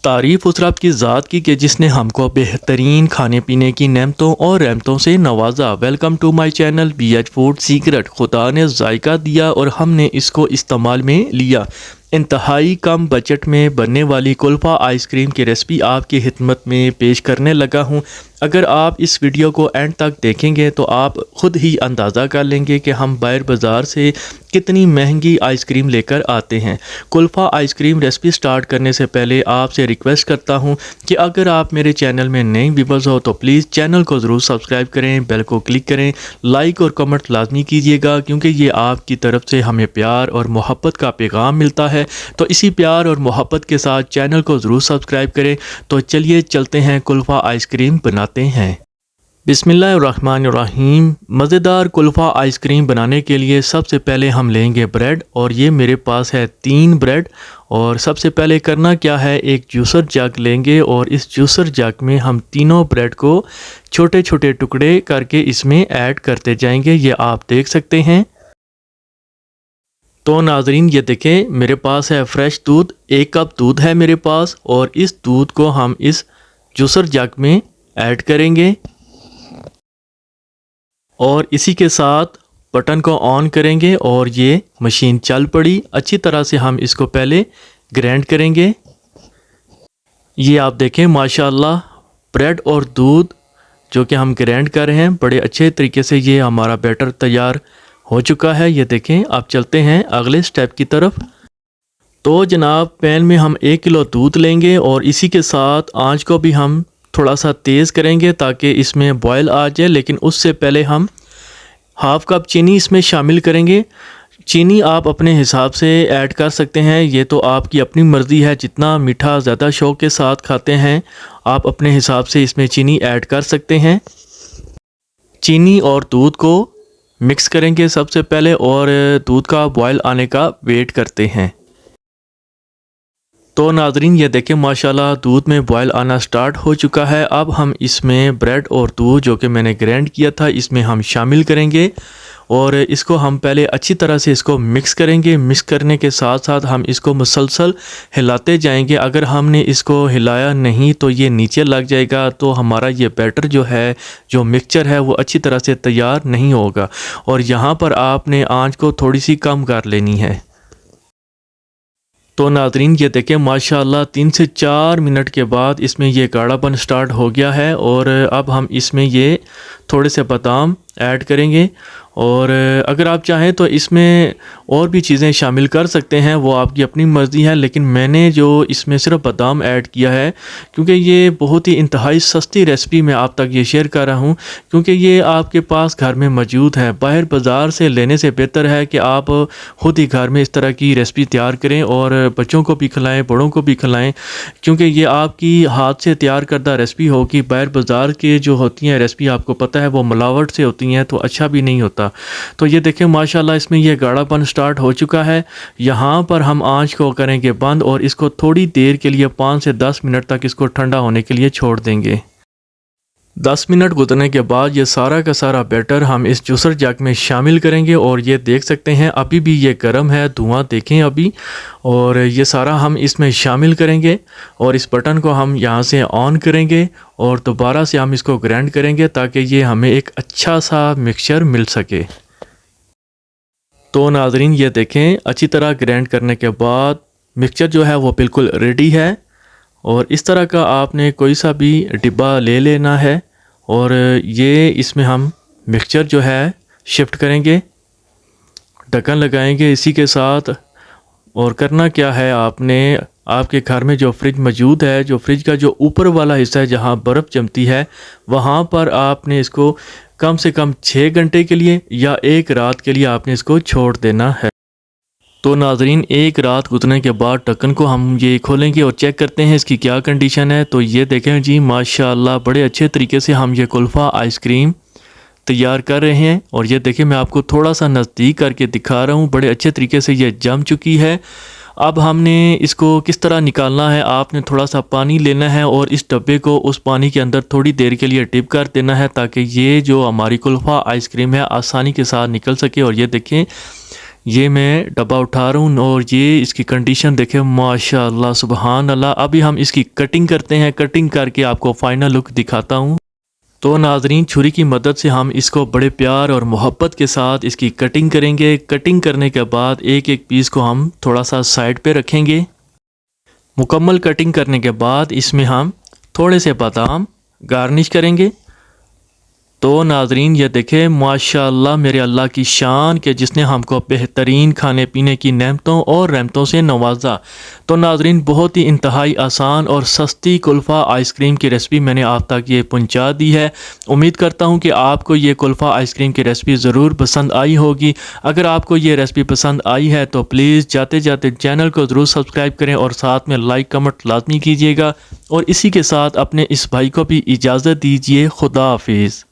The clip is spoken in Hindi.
तारीफ़ उस रब की ज़ात की कि जिसने हमको बेहतरीन खाने पीने की नेमतों और रहमतों से नवाजा। Welcome to my channel BH food secret. खुदा ने जायका दिया और हमने इसको इस्तेमाल में लिया। इंतहाई कम बजट में बनने वाली कुल्फ़ा आइसक्रीम की रेसिपी आपकी खिदमत में पेश करने लगा हूँ। अगर आप इस वीडियो को एंड तक देखेंगे तो आप ख़ुद ही अंदाज़ा कर लेंगे कि हम बाहर बाज़ार से कितनी महंगी आइसक्रीम लेकर आते हैं। कुल्फ़ा आइसक्रीम रेसिपी स्टार्ट करने से पहले आपसे रिक्वेस्ट करता हूं कि अगर आप मेरे चैनल में नए व्यूअर्स हो तो प्लीज़ चैनल को ज़रूर सब्सक्राइब करें, बेल को क्लिक करें, लाइक और कमेंट लाजमी कीजिएगा क्योंकि ये आपकी तरफ से हमें प्यार और मोहब्बत का पैगाम मिलता है। तो इसी प्यार और मोहब्बत के साथ चैनल को ज़रूर सब्सक्राइब करें। तो चलिए चलते हैं, कुल्फ़ा आइसक्रीम बनाते हैं। बिस्मिल्लाहिर्रहमानिर्रहीम। मज़ेदार कुल्फ़ा आइसक्रीम बनाने के लिए सबसे पहले हम लेंगे ब्रेड, और ये मेरे पास है 3 ब्रेड। और सबसे पहले करना क्या है, एक जूसर जग लेंगे और इस जूसर जग में हम तीनों ब्रेड को छोटे छोटे टुकड़े करके इसमें ऐड करते जाएंगे। ये आप देख सकते हैं। तो नाजरीन ये देखें, मेरे पास है फ्रेश दूध, 1 कप दूध है मेरे पास, और इस दूध को हम इस जूसर जग में ऐड करेंगे और इसी के साथ बटन को ऑन करेंगे और ये मशीन चल पड़ी। अच्छी तरह से हम इसको पहले ग्राइंड करेंगे। ये आप देखें माशाल्लाह, ब्रेड और दूध जो कि हम ग्राइंड कर रहे हैं बड़े अच्छे तरीके से ये हमारा बैटर तैयार हो चुका है। ये देखें। अब चलते हैं अगले स्टेप की तरफ। तो जनाब, पैन में हम 1 किलो दूध लेंगे और इसी के साथ आंच को भी हम थोड़ा सा तेज़ करेंगे ताकि इसमें बॉयल आ जाए। लेकिन उससे पहले हम हाफ़ कप चीनी इसमें शामिल करेंगे। चीनी आप अपने हिसाब से ऐड कर सकते हैं, ये तो आपकी अपनी मर्ज़ी है। जितना मीठा ज़्यादा शौक़ के साथ खाते हैं आप अपने हिसाब से इसमें चीनी ऐड कर सकते हैं। चीनी और दूध को मिक्स करेंगे सबसे पहले और दूध का बॉयल आने का वेट करते हैं। तो नाजरीन ये देखें माशाल्लाह दूध में बॉयल आना स्टार्ट हो चुका है। अब हम इसमें ब्रेड और दूध जो कि मैंने ग्राइंड किया था इसमें हम शामिल करेंगे और इसको हम पहले अच्छी तरह से इसको मिक्स करेंगे। मिक्स करने के साथ साथ हम इसको मुसलसल हिलाते जाएंगे। अगर हमने इसको हिलाया नहीं तो ये नीचे लग जाएगा, तो हमारा ये बैटर जो है, जो मिक्सचर है, वो अच्छी तरह से तैयार नहीं होगा। और यहाँ पर आपने आंच को थोड़ी सी कम कर लेनी है। तो नाजरीन ये देखें माशाल्लाह 3 से 4 मिनट के बाद इसमें ये गाढ़ापन स्टार्ट हो गया है। और अब हम इसमें ये थोड़े से बादाम ऐड करेंगे और अगर आप चाहें तो इसमें और भी चीज़ें शामिल कर सकते हैं, वो आपकी अपनी मर्ज़ी है। लेकिन मैंने जो इसमें सिर्फ बादाम ऐड किया है क्योंकि ये बहुत ही इंतहाई सस्ती रेसिपी मैं आप तक ये शेयर कर रहा हूँ, क्योंकि ये आपके पास घर में मौजूद है। बाहर बाज़ार से लेने से बेहतर है कि आप ख़ुद ही घर में इस तरह की रेसिपी तैयार करें और बच्चों को भी खिलाएँ, बड़ों को भी खिलाएँ, क्योंकि ये आपकी हाथ से तैयार करदा रेसिपी होगी। बाहर बाज़ार के जो होती हैं रेसिपी आपको पता है वो मिलावट से होती हैं, तो अच्छा भी नहीं होता। तो ये देखें माशाल्लाह इसमें ये गाढ़ापन स्टार्ट हो चुका है। यहाँ पर हम आंच को करेंगे बंद और इसको थोड़ी देर के लिए 5 से 10 मिनट तक इसको ठंडा होने के लिए छोड़ देंगे। 10 मिनट गुजरने के बाद ये सारा का सारा बैटर हम इस जूसर जग में शामिल करेंगे और ये देख सकते हैं अभी भी ये गर्म है, धुआं देखें अभी। और ये सारा हम इसमें शामिल करेंगे और इस बटन को हम यहाँ से ऑन करेंगे और दोबारा से हम इसको ग्राइंड करेंगे ताकि ये हमें एक अच्छा सा मिक्सचर मिल सके। तो नाजरीन ये देखें अच्छी तरह ग्राइंड करने के बाद मिक्सचर जो है वो बिल्कुल रेडी है। और इस तरह का आपने कोई सा भी डिब्बा ले लेना है और ये इसमें हम मिक्सचर जो है शिफ्ट करेंगे, ढक्कन लगाएंगे इसी के साथ। और करना क्या है, आपने आपके घर में जो फ्रिज मौजूद है, जो फ्रिज का जो ऊपर वाला हिस्सा है जहाँ बर्फ़ जमती है, वहाँ पर आपने इसको कम से कम 6 घंटे के लिए या 1 रात के लिए आपने इसको छोड़ देना है। तो नाजरीन 1 रात गुजरने के बाद ढक्कन को हम ये खोलेंगे और चेक करते हैं इसकी क्या कंडीशन है। तो ये देखें जी माशाल्लाह बड़े अच्छे तरीके से हम ये कुल्फ़ा आइसक्रीम तैयार कर रहे हैं। और ये देखें मैं आपको थोड़ा सा नज़दीक करके दिखा रहा हूँ, बड़े अच्छे तरीके से ये जम चुकी है। अब हमने इसको किस तरह निकालना है, आपने थोड़ा सा पानी लेना है और इस डब्बे को उस पानी के अंदर थोड़ी देर के लिए डिप कर देना है ताकि ये जो हमारी कुल्फ़ा आइसक्रीम है आसानी के साथ निकल सके। और ये देखें ये मैं डब्बा उठा रहा हूँ और ये इसकी कंडीशन देखें, माशाल्लाह सुबहान अल्लाह। अभी हम इसकी कटिंग करते हैं, कटिंग करके आपको फाइनल लुक दिखाता हूँ। तो नाजरीन, छुरी की मदद से हम इसको बड़े प्यार और मोहब्बत के साथ इसकी कटिंग करेंगे। कटिंग करने के बाद एक एक पीस को हम थोड़ा सा साइड पे रखेंगे। मुकम्मल कटिंग करने के बाद इसमें हम थोड़े से बादाम गार्निश करेंगे। तो नाजरीन ये देखें, माशाल्लाह मेरे अल्लाह की शान के जिसने हमको बेहतरीन खाने पीने की नेमतों और रहमतों से नवाजा। तो नाजरीन, बहुत ही इंतहाई आसान और सस्ती कुल्फ़ा आइसक्रीम की रेसिपी मैंने आप तक ये पहुंचा दी है। उम्मीद करता हूं कि आपको ये कुल्फ़ा आइसक्रीम की रेसिपी ज़रूर पसंद आई होगी। अगर आपको ये रेसिपी पसंद आई है तो प्लीज़ जाते जाते चैनल को ज़रूर सब्सक्राइब करें और साथ में लाइक कमेंट लाजमी कीजिएगा। और इसी के साथ अपने इस भाई को भी इजाज़त दीजिए। खुदा हाफिज़।